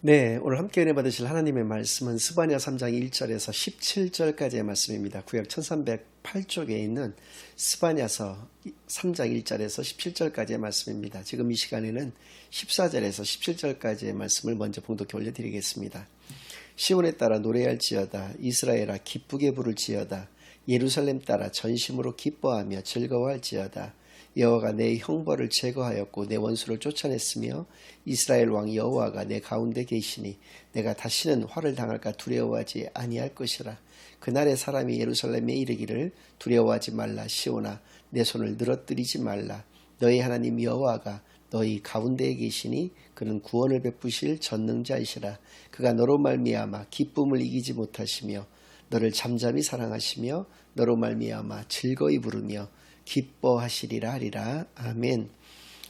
네, 오늘 함께 은혜 받으실 하나님의 말씀은 스바냐 3장 1절에서 17절까지의 말씀입니다. 구약 1308쪽에 있는 스바냐서 3장 1절에서 17절까지의 말씀입니다. 지금 이 시간에는 14절에서 17절까지의 말씀을 먼저 봉독해 올려드리겠습니다. 시온에 따라 노래할지어다. 이스라엘아 기쁘게 부를지어다. 예루살렘 따라 전심으로 기뻐하며 즐거워할지어다. 여호와가 내 형벌을 제거하였고 내 원수를 쫓아냈으며 이스라엘 왕 여호와가 내 가운데 계시니 내가 다시는 화를 당할까 두려워하지 아니할 것이라. 그날의 사람이 예루살렘에 이르기를 두려워하지 말라. 시온아 내 손을 늘어뜨리지 말라. 너희 하나님 여호와가 너희 가운데에 계시니 그는 구원을 베푸실 전능자이시라. 그가 너로 말미암아 기쁨을 이기지 못하시며 너를 잠잠히 사랑하시며 너로 말미암아 즐거이 부르며 기뻐하시리라 하리라. 아멘.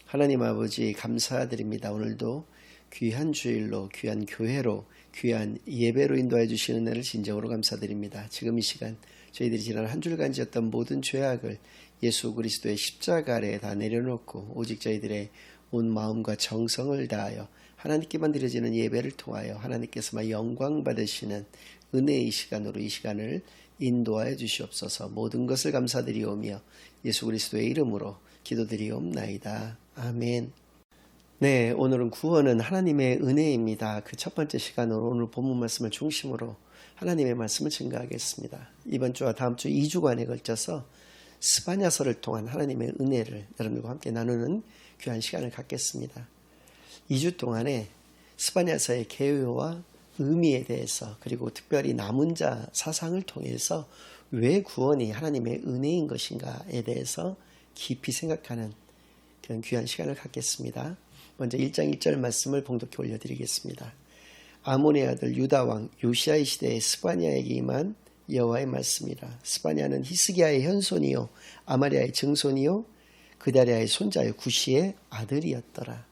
하나님 아버지 감사드립니다. 오늘도 귀한 주일로 귀한 교회로 귀한 예배로 인도해 주시는 은혜를 진정으로 감사드립니다. 지금 이 시간 저희들이 지난 한 주간 지었던 모든 죄악을 예수 그리스도의 십자가 아래에 다 내려놓고 오직 저희들의 온 마음과 정성을 다하여 하나님께만 드려지는 예배를 통하여 하나님께서만 영광 받으시는 은혜의 시간으로 이 시간을 인도하여 주시옵소서. 모든 것을 감사드리오며 예수 그리스도의 이름으로 기도드리옵나이다. 아멘. 네, 오늘은 구원은 하나님의 은혜입니다. 그 첫 번째 시간으로 오늘 본문 말씀을 중심으로 하나님의 말씀을 증거하겠습니다. 이번 주와 다음 주 2주간에 걸쳐서 스바냐서를 통한 하나님의 은혜를 여러분들과 함께 나누는 귀한 시간을 갖겠습니다. 2주 동안에 스바냐서의 개요와 의미에 대해서 그리고 특별히 남은 자 사상을 통해서 왜 구원이 하나님의 은혜인 것인가에 대해서 깊이 생각하는 그런 귀한 시간을 갖겠습니다. 먼저 1장 1절 말씀을 봉독해 올려드리겠습니다. 아몬의 아들 유다왕 요시아의 시대에 스바냐에게 임한 여호와의 말씀이라. 스바냐는 히스기야의 현손이요 아마리아의 증손이요 그다리아의 손자요 구시의 아들이었더라.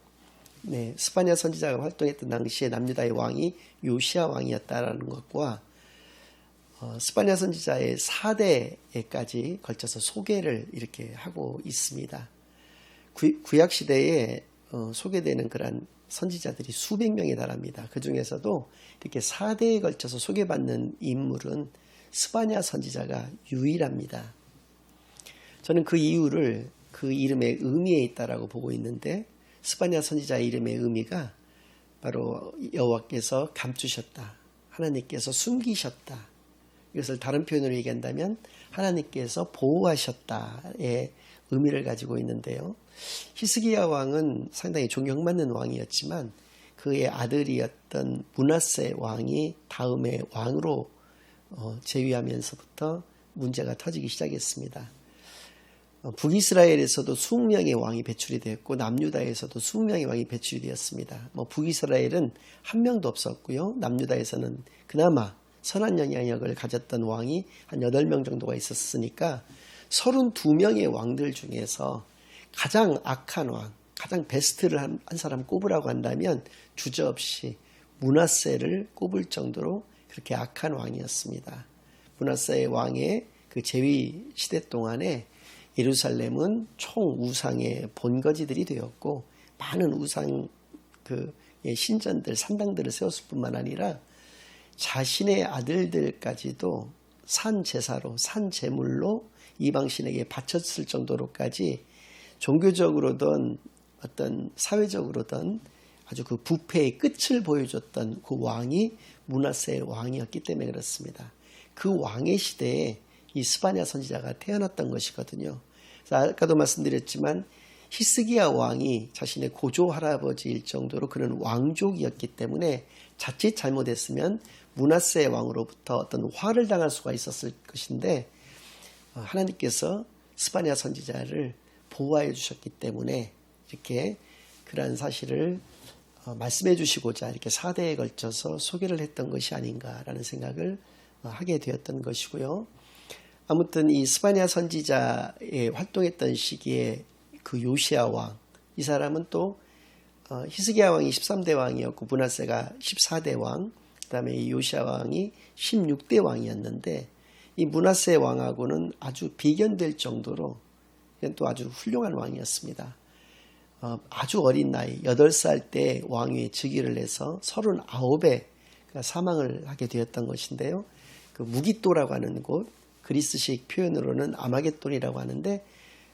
네, 스바냐 선지자가 활동했던 당시에 남유다의 왕이 요시아 왕이었다라는 것과 스바냐 선지자의 4대에까지 걸쳐서 소개를 이렇게 하고 있습니다. 구약 시대에 소개되는 그런 선지자들이 수백 명에 달합니다. 그 중에서도 이렇게 4대에 걸쳐서 소개받는 인물은 스바냐 선지자가 유일합니다. 저는 그 이유를 그 이름의 의미에 있다라고 보고 있는데 스바냐 선지자의 이름의 의미가 바로 여호와께서 감추셨다. 하나님께서 숨기셨다. 이것을 다른 표현으로 얘기한다면 하나님께서 보호하셨다의 의미를 가지고 있는데요. 히스기야 왕은 상당히 존경받는 왕이었지만 그의 아들이었던 므낫세 왕이 다음에 왕으로 재위하면서부터 문제가 터지기 시작했습니다. 북이스라엘에서도 20명의 왕이 배출이 되었고 남유다에서도 20명의 왕이 배출이 되었습니다. 북이스라엘은 한 명도 없었고요. 남유다에서는 그나마 선한 영향력을 가졌던 왕이 한 8명 정도가 있었으니까 32명의 왕들 중에서 가장 악한 왕, 가장 베스트를 한 사람 꼽으라고 한다면 주저없이 므낫세를 꼽을 정도로 그렇게 악한 왕이었습니다. 므낫세 왕의 그 재위 시대 동안에 예루살렘은 총 우상의 본거지들이 되었고 많은 우상 신전들, 산당들을 세웠을 뿐만 아니라 자신의 아들들까지도 산 제사로, 산 제물로 이방신에게 바쳤을 정도로까지 종교적으로든 어떤 사회적으로든 아주 그 부패의 끝을 보여줬던 그 왕이 므낫세 왕이었기 때문에 그렇습니다. 그 왕의 시대에 이 스바냐 선지자가 태어났던 것이거든요. 아까도 말씀드렸지만 히스기야 왕이 자신의 고조 할아버지일 정도로 그런 왕족이었기 때문에 자칫 잘못했으면 므낫세 왕으로부터 어떤 화를 당할 수가 있었을 것인데 하나님께서 스바냐 선지자를 보호해 주셨기 때문에 이렇게 그러한 사실을 말씀해 주시고자 이렇게 4대에 걸쳐서 소개를 했던 것이 아닌가라는 생각을 하게 되었던 것이고요. 아무튼 이 스바냐 선지자의 활동했던 시기에 그 요시아 왕, 이 사람은 또 히스기야 왕이 13대 왕이었고 므낫세가 14대 왕, 그 다음에 이 요시아 왕이 16대 왕이었는데 이 므낫세 왕하고는 아주 비견될 정도로 또 아주 훌륭한 왕이었습니다. 아주 어린 나이 8살 때 왕위에 즉위를 해서 39에 사망을 하게 되었던 것인데요. 그 무기또라고 하는 곳, 그리스식 표현으로는 아마겟돈이라고 하는데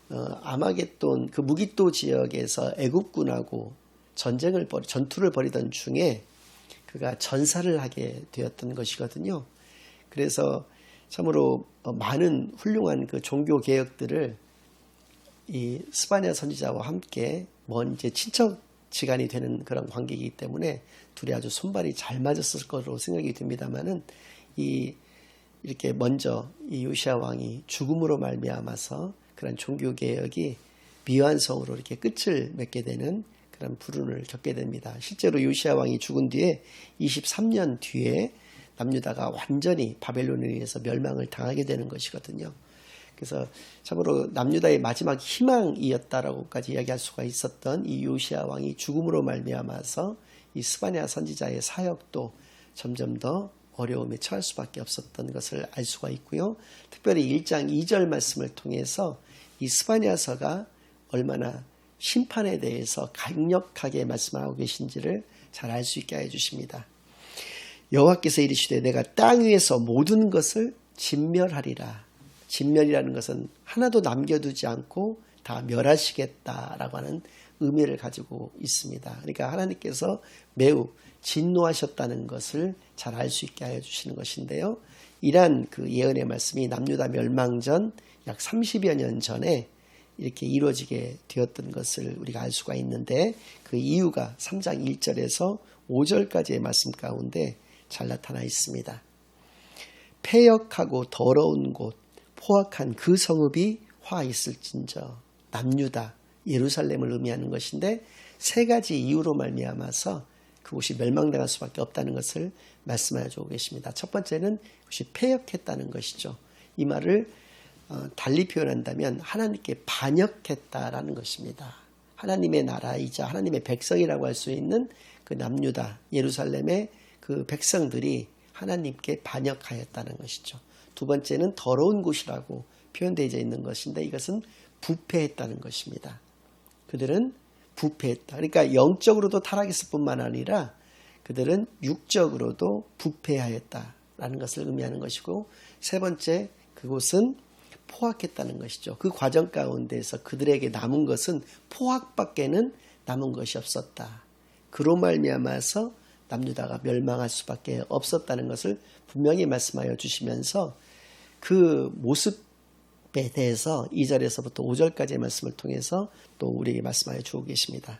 아마겟돈 그 무기또 지역에서 애국군하고 전투를 벌이던 중에 그가 전사를 하게 되었던 것이거든요. 그래서 참으로 많은 훌륭한 그 종교 개혁들을 이 스바냐 선지자와 함께 먼 이제 친척지간이 되는 그런 관계이기 때문에 둘이 아주 손발이 잘 맞았을 거로 생각이 듭니다만은 이렇게 먼저 이 요시야 왕이 죽음으로 말미암아서 그런 종교 개혁이 미완성으로 이렇게 끝을 맺게 되는 그런 불운을 겪게 됩니다. 실제로 요시야 왕이 죽은 뒤에 23년 뒤에 남유다가 완전히 바벨론에 의해서 멸망을 당하게 되는 것이거든요. 그래서 참으로 남유다의 마지막 희망이었다라고까지 이야기할 수가 있었던 이 요시야 왕이 죽음으로 말미암아서 이 스바냐 선지자의 사역도 점점 더 어려움에 처할 수밖에 없었던 것을 알 수가 있고요. 특별히 1장 2절 말씀을 통해서 이 스바냐서가 얼마나 심판에 대해서 강력하게 말씀하고 계신지를 잘 알 수 있게 해주십니다. 여호와께서 이르시되 내가 땅 위에서 모든 것을 진멸하리라. 진멸이라는 것은 하나도 남겨두지 않고 다 멸하시겠다라고 하는 의미를 가지고 있습니다. 그러니까 하나님께서 매우 진노하셨다는 것을 잘 알 수 있게 하여 주시는 것인데요. 이러한 그 예언의 말씀이 남유다 멸망 전 약 30여 년 전에 이렇게 이루어지게 되었던 것을 우리가 알 수가 있는데 그 이유가 3장 1절에서 5절까지의 말씀 가운데 잘 나타나 있습니다. 폐역하고 더러운 곳 포악한 그 성읍이 화 있을진저. 남유다 예루살렘을 의미하는 것인데 세 가지 이유로 말미암아서 그곳이 멸망당할 수밖에 없다는 것을 말씀하여 주고 계십니다. 첫 번째는 그것이 폐역했다는 것이죠. 이 말을 달리 표현한다면 하나님께 반역했다라는 것입니다. 하나님의 나라이자 하나님의 백성이라고 할 수 있는 그 남유다 예루살렘의 그 백성들이 하나님께 반역하였다는 것이죠. 두 번째는 더러운 곳이라고 표현되어 있는 것인데 이것은 부패했다는 것입니다. 그들은 부패했다. 그러니까 영적으로도 타락했을 뿐만 아니라 그들은 육적으로도 부패하였다라는 것을 의미하는 것이고 세 번째 그곳은 포악했다는 것이죠. 그 과정 가운데서 그들에게 남은 것은 포악밖에는 남은 것이 없었다. 그로 말미암아서 남유다가 멸망할 수밖에 없었다는 것을 분명히 말씀하여 주시면서 그 모습에 대해서 2절에서부터 5절까지의 말씀을 통해서 또 우리에게 말씀하여 주고 계십니다.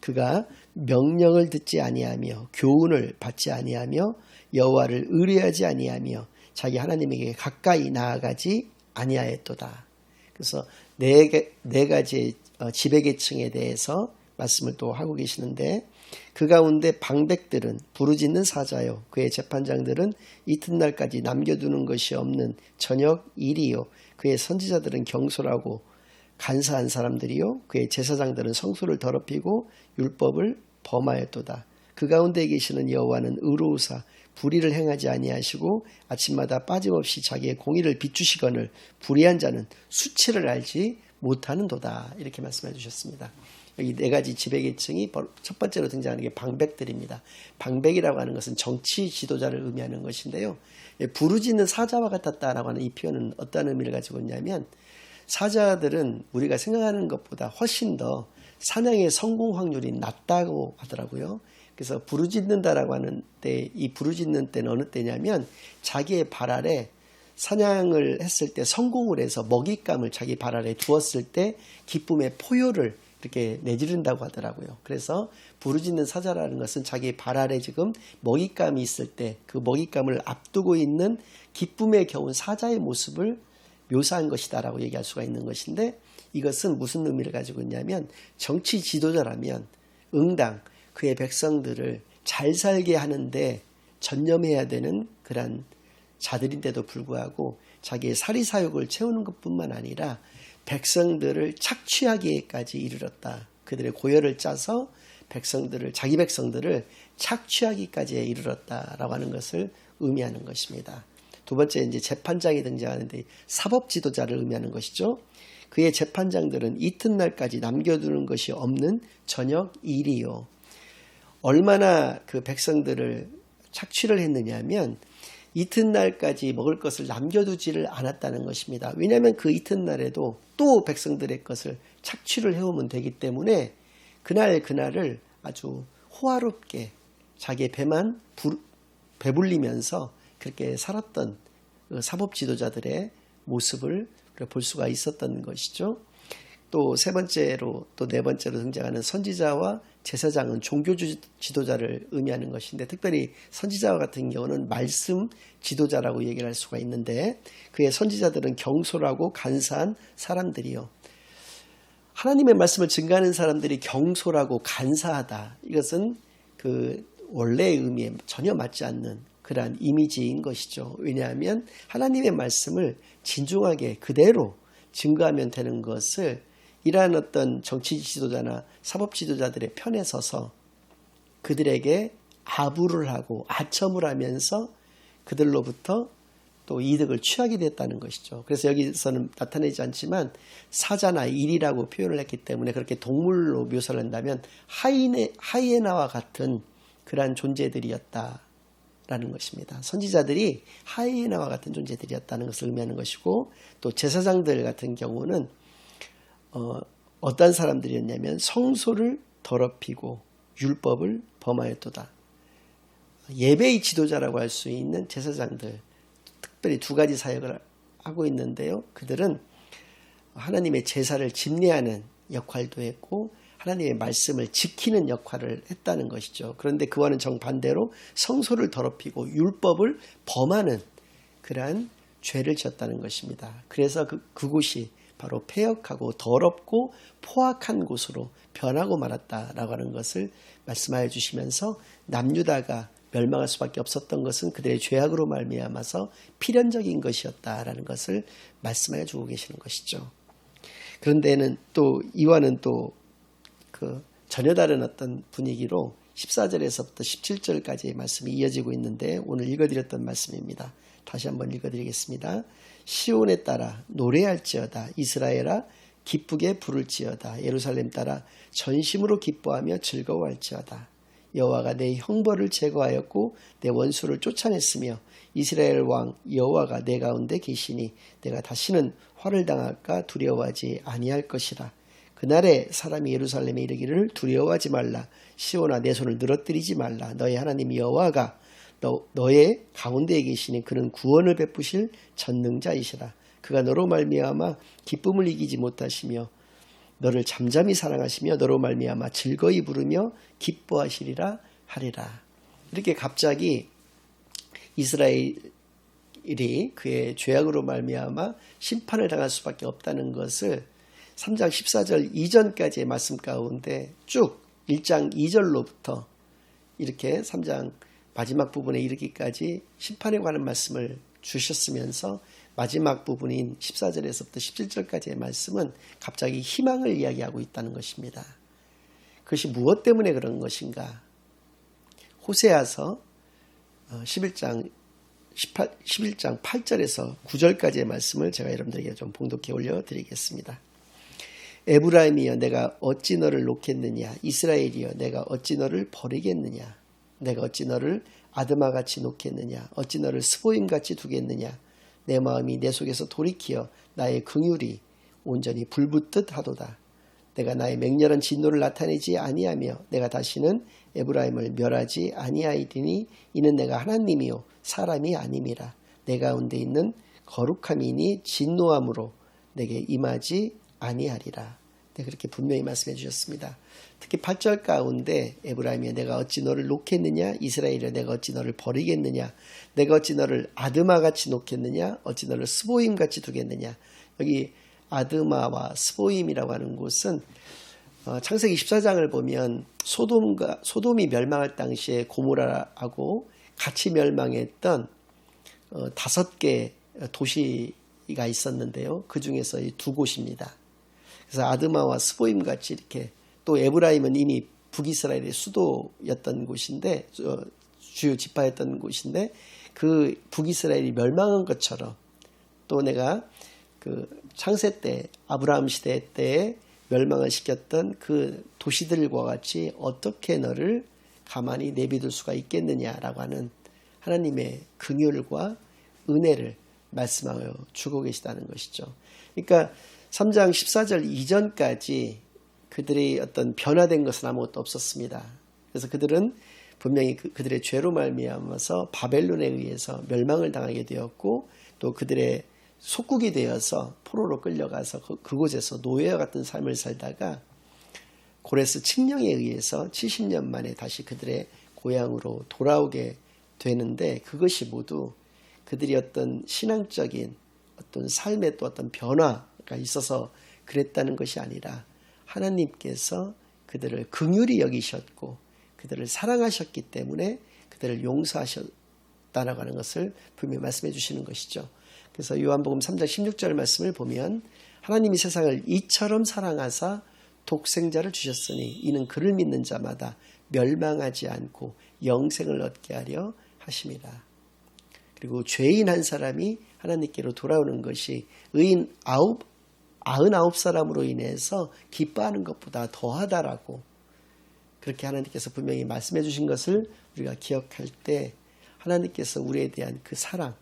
그가 명령을 듣지 아니하며 교훈을 받지 아니하며 여호와를 의뢰하지 아니하며 자기 하나님에게 가까이 나아가지 아니하였도다. 그래서 네 가지 지배계층에 대해서 말씀을 또 하고 계시는데 그 가운데 방백들은 부르짖는 사자요 그의 재판장들은 이튿날까지 남겨두는 것이 없는 저녁 일이요 그의 선지자들은 경솔하고 간사한 사람들이요 그의 제사장들은 성소를 더럽히고 율법을 범하였도다. 그 가운데 계시는 여호와는 의로우사 불의를 행하지 아니하시고 아침마다 빠짐없이 자기의 공의를 비추시거늘 불의한 자는 수치를 알지 못하는도다. 이렇게 말씀해 주셨습니다. 여기 네 가지 지배계층이 첫 번째로 등장하는 게 방백들입니다. 방백이라고 하는 것은 정치 지도자를 의미하는 것인데요. 부르짖는 사자와 같았다라고 하는 이 표현은 어떤 의미를 가지고 있냐면 사자들은 우리가 생각하는 것보다 훨씬 더 사냥의 성공 확률이 낮다고 하더라고요. 그래서 부르짖는다라고 하는 때, 이 부르짖는 때는 어느 때냐면 자기의 발 아래 사냥을 했을 때 성공을 해서 먹잇감을 자기 발 아래 두었을 때 기쁨의 포효를 이렇게 내지른다고 하더라고요. 그래서 부르짖는 사자라는 것은 자기 발 아래 지금 먹잇감이 있을 때 그 먹잇감을 앞두고 있는 기쁨에 겨운 사자의 모습을 묘사한 것이다라고 얘기할 수가 있는 것인데 이것은 무슨 의미를 가지고 있냐면 정치 지도자라면 응당 그의 백성들을 잘 살게 하는데 전념해야 되는 그런 자들인데도 불구하고 자기의 사리사욕을 채우는 것뿐만 아니라 백성들을 착취하기까지 이르렀다. 그들의 고열을 짜서 자기 백성들을 착취하기까지 이르렀다라고 하는 것을 의미하는 것입니다. 두 번째 이제 재판장이 등장하는데 사법 지도자를 의미하는 것이죠. 그의 재판장들은 이튿날까지 남겨두는 것이 없는 저녁 일이요. 얼마나 그 백성들을 착취를 했느냐면 이튿날까지 먹을 것을 남겨두지를 않았다는 것입니다. 왜냐하면 그 이튿날에도 또 백성들의 것을 착취를 해오면 되기 때문에 그날을 아주 호화롭게 자기의 배만 배불리면서 그렇게 살았던 사법 지도자들의 모습을 볼 수가 있었던 것이죠. 또 세 번째로 또 네 번째로 등장하는 선지자와 제사장은 종교 지도자를 의미하는 것인데, 특별히 선지자와 같은 경우는 말씀 지도자라고 얘기를 할 수가 있는데, 그의 선지자들은 경솔하고 간사한 사람들이요. 하나님의 말씀을 증거하는 사람들이 경솔하고 간사하다. 이것은 그 원래의 의미에 전혀 맞지 않는 그러한 이미지인 것이죠. 왜냐하면 하나님의 말씀을 진중하게 그대로 증거하면 되는 것을 이러한 어떤 정치 지도자나 사법 지도자들의 편에 서서 그들에게 아부를 하고 아첨을 하면서 그들로부터 또 이득을 취하게 됐다는 것이죠. 그래서 여기서는 나타내지 않지만 사자나 일이라고 표현을 했기 때문에 그렇게 동물로 묘사를 한다면 하이에나와 같은 그러한 존재들이었다라는 것입니다. 선지자들이 하이에나와 같은 존재들이었다는 것을 의미하는 것이고, 또 제사장들 같은 경우는 어떤 사람들이었냐면 성소를 더럽히고 율법을 범하였도다. 예배의 지도자라고 할 수 있는 제사장들, 특별히 두 가지 사역을 하고 있는데요. 그들은 하나님의 제사를 집례하는 역할도 했고 하나님의 말씀을 지키는 역할을 했다는 것이죠. 그런데 그와는 정반대로 성소를 더럽히고 율법을 범하는 그러한 죄를 지었다는 것입니다. 그래서 그곳이 바로 패역하고 더럽고 포악한 곳으로 변하고 말았다라고 하는 것을 말씀하여 주시면서 남유다가 멸망할 수밖에 없었던 것은 그들의 죄악으로 말미암아서 필연적인 것이었다라는 것을 말씀하여 주고 계시는 것이죠. 그런데는 또 이와는 또 그 전혀 다른 어떤 분위기로 14절에서부터 17절까지의 말씀이 이어지고 있는데, 오늘 읽어드렸던 말씀입니다. 다시 한번 읽어드리겠습니다. 시온에 따라 노래할지어다. 이스라엘아 기쁘게 부를지어다. 예루살렘 따라 전심으로 기뻐하며 즐거워할지어다. 여호와가 내 형벌을 제거하였고 내 원수를 쫓아냈으며 이스라엘 왕 여호와가 내 가운데 계시니 내가 다시는 화를 당할까 두려워하지 아니할 것이라. 그날에 사람이 예루살렘에 이르기를 두려워하지 말라. 시온아 내 손을 늘어뜨리지 말라. 너의 하나님 여호와가 너의 가운데에 계시니 그는 구원을 베푸실 전능자이시라. 그가 너로 말미암아 기쁨을 이기지 못하시며 너를 잠잠히 사랑하시며 너로 말미암아 즐거이 부르며 기뻐하시리라 하리라. 이렇게 갑자기 이스라엘이 그의 죄악으로 말미암아 심판을 당할 수밖에 없다는 것을 3장 14절 이전까지의 말씀 가운데 쭉 1장 2절로부터 이렇게 3장 마지막 부분에 이르기까지 심판에 관한 말씀을 주셨으면서 마지막 부분인 14절에서부터 17절까지의 말씀은 갑자기 희망을 이야기하고 있다는 것입니다. 그것이 무엇 때문에 그런 것인가? 호세아서 11장 8절에서 9절까지의 말씀을 제가 여러분들에게 좀 봉독해 올려드리겠습니다. 에브라임이여 내가 어찌 너를 놓겠느냐. 이스라엘이여 내가 어찌 너를 버리겠느냐. 내가 어찌 너를 아드마같이 놓겠느냐. 어찌 너를 스보임같이 두겠느냐. 내 마음이 내 속에서 돌이키어 나의 긍휼이 온전히 불붙듯 하도다. 내가 나의 맹렬한 진노를 나타내지 아니하며 내가 다시는 에브라임을 멸하지 아니하이리니 이는 내가 하나님이요 사람이 아님이라. 내 가운데 있는 거룩함이니 진노함으로 내게 임하지 아니하리라. 네, 그렇게 분명히 말씀해 주셨습니다. 특히 8절 가운데 에브라임이여 내가 어찌 너를 놓겠느냐. 이스라엘이여 내가 어찌 너를 버리겠느냐. 내가 어찌 너를 아드마같이 놓겠느냐. 어찌 너를 스보임같이 두겠느냐. 여기 아드마와 스보임이라고 하는 곳은 창세기 14장을 보면 소돔이 멸망할 당시에 고모라하고 같이 멸망했던 5개 도시가 있었는데요. 그 중에서 이 두 곳입니다. 그래서 아드마와 스보임 같이 이렇게, 또 에브라임은 이미 북이스라엘의 수도였던 곳인데, 주요 지파였던 곳인데 그 북이스라엘이 멸망한 것처럼 또 내가 그 창세 때 아브라함 시대 때에 멸망을 시켰던 그 도시들과 같이 어떻게 너를 가만히 내비둘 수가 있겠느냐라고 하는 하나님의 긍휼과 은혜를 말씀하여 주고 계시다는 것이죠. 그러니까 3장 14절 이전까지 그들이 어떤 변화된 것은 아무것도 없었습니다. 그래서 그들은 분명히 그들의 죄로 말미암아서 바벨론에 의해서 멸망을 당하게 되었고 또 그들의 속국이 되어서 포로로 끌려가서 그곳에서 노예와 같은 삶을 살다가 고레스 칙령에 의해서 70년 만에 다시 그들의 고향으로 돌아오게 되는데 그것이 모두 그들이 어떤 신앙적인 어떤 삶의 또 어떤 변화가 있어서 그랬다는 것이 아니라 하나님께서 그들을 긍휼히 여기셨고 그들을 사랑하셨기 때문에 그들을 용서하셨다라고 하는 것을 분명히 말씀해 주시는 것이죠. 그래서 요한복음 3장 16절 말씀을 보면 하나님이 세상을 이처럼 사랑하사 독생자를 주셨으니 이는 그를 믿는 자마다 멸망하지 않고 영생을 얻게 하려 하심이라. 그리고 죄인 한 사람이 하나님께로 돌아오는 것이 의인 99사람으로 인해서 기뻐하는 것보다 더하다라고 그렇게 하나님께서 분명히 말씀해 주신 것을 우리가 기억할 때 하나님께서 우리에 대한 그 사랑,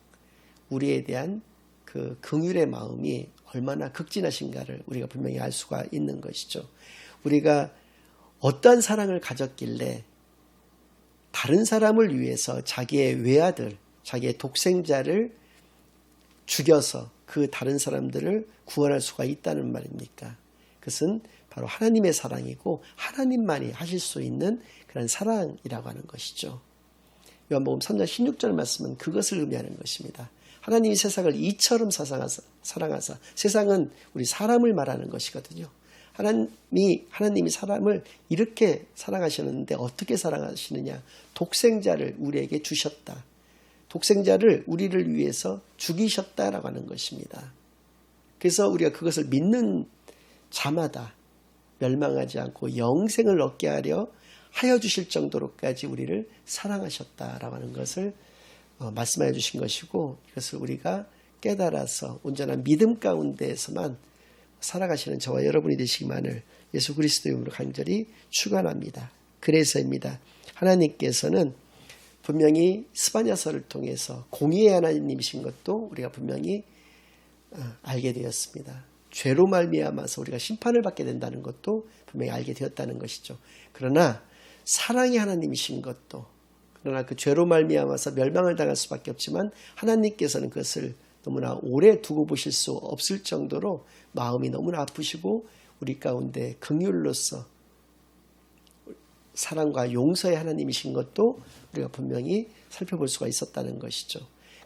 우리에 대한 그 긍휼의 마음이 얼마나 극진하신가를 우리가 분명히 알 수가 있는 것이죠. 우리가 어떠한 사랑을 가졌길래 다른 사람을 위해서 자기의 외아들, 자기의 독생자를 죽여서 그 다른 사람들을 구원할 수가 있다는 말입니까? 그것은 바로 하나님의 사랑이고 하나님만이 하실 수 있는 그런 사랑이라고 하는 것이죠. 요한복음 3장 16절 말씀은 그것을 의미하는 것입니다. 하나님이 세상을 이처럼 사랑하사 세상은 우리 사람을 말하는 것이거든요. 하나님이 사람을 이렇게 사랑하셨는데 어떻게 사랑하시느냐? 독생자를 우리에게 주셨다. 독생자를 우리를 위해서 죽이셨다라고 하는 것입니다. 그래서 우리가 그것을 믿는 자마다 멸망하지 않고 영생을 얻게 하여 주실 정도로까지 우리를 사랑하셨다라고 하는 것을 말씀하여 주신 것이고 이것을 우리가 깨달아서 온전한 믿음 가운데에서만 살아가시는 저와 여러분이 되시기만을 예수 그리스도의 이름으로 간절히 축원합니다. 그래서입니다. 하나님께서는 분명히 스바냐서를 통해서 공의의 하나님이신 것도 우리가 분명히 알게 되었습니다. 죄로 말미암아서 우리가 심판을 받게 된다는 것도 분명히 알게 되었다는 것이죠. 그러나 사랑의 하나님이신 것도 그러나 그 죄로 말미암아서 멸망을 당할 수밖에 없지만 하나님께서는 그것을 너무나 오래 두고 보실 수 없을 정도로 마음이 너무나 아프시고 우리 가운데 긍휼로서 사랑과 용서의 하나님이신 것도 우리가 분명히 살펴볼 수가 있었다는 것이죠.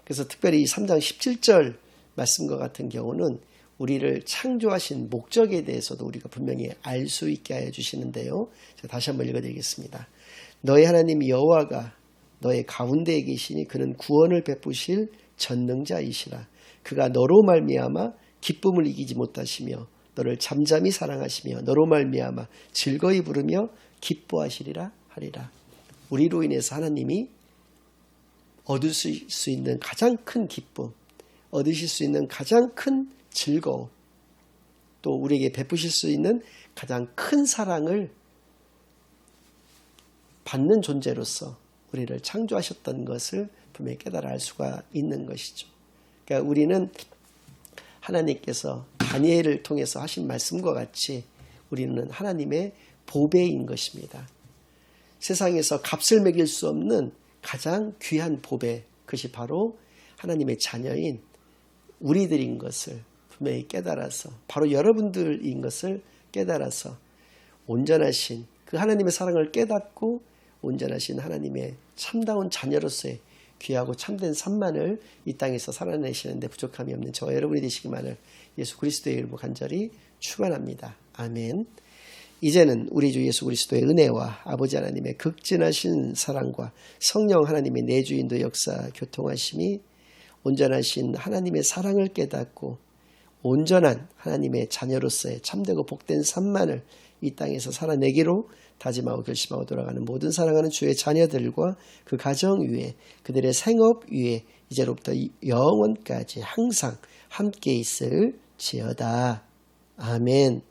그래서 특별히 이 3장 17절 말씀과 같은 경우는 우리를 창조하신 목적에 대해서도 우리가 분명히 알 수 있게 하여 주시는데요. 제가 다시 한번 읽어드리겠습니다. 너의 하나님 여호와가 너의 가운데에 계시니 그는 구원을 베푸실 전능자이시라. 그가 너로 말미암아 기쁨을 이기지 못하시며 너를 잠잠히 사랑하시며 너로 말미암아 즐거이 부르며 기뻐하시리라 하리라. 우리로 인해서 하나님이 얻으실 수 있는 가장 큰 기쁨, 얻으실 수 있는 가장 큰 즐거움, 또 우리에게 베푸실 수 있는 가장 큰 사랑을 받는 존재로서 우리를 창조하셨던 것을 분명히 깨달아 알 수가 있는 것이죠. 그러니까 우리는 하나님께서 다니엘을 통해서 하신 말씀과 같이 우리는 하나님의 보배인 것입니다. 세상에서 값을 매길 수 없는 가장 귀한 보배, 그것이 바로 하나님의 자녀인 우리들인 것을 분명히 깨달아서 바로 여러분들인 것을 깨달아서 온전하신 그 하나님의 사랑을 깨닫고 온전하신 하나님의 참다운 자녀로서의 귀하고 참된 삶만을 이 땅에서 살아내시는데 부족함이 없는 저와 여러분이 되시기만을 예수 그리스도의 이름으로 간절히 축원합니다. 아멘. 이제는 우리 주 예수 그리스도의 은혜와 아버지 하나님의 극진하신 사랑과 성령 하나님의 내주인도 역사 교통하심이 온전하신 하나님의 사랑을 깨닫고 온전한 하나님의 자녀로서의 참되고 복된 삶만을 이 땅에서 살아내기로 다짐하고 결심하고 돌아가는 모든 사랑하는 주의 자녀들과 그 가정 위에 그들의 생업 위에 이제로부터 영원까지 항상 함께 있을 지어다. 아멘.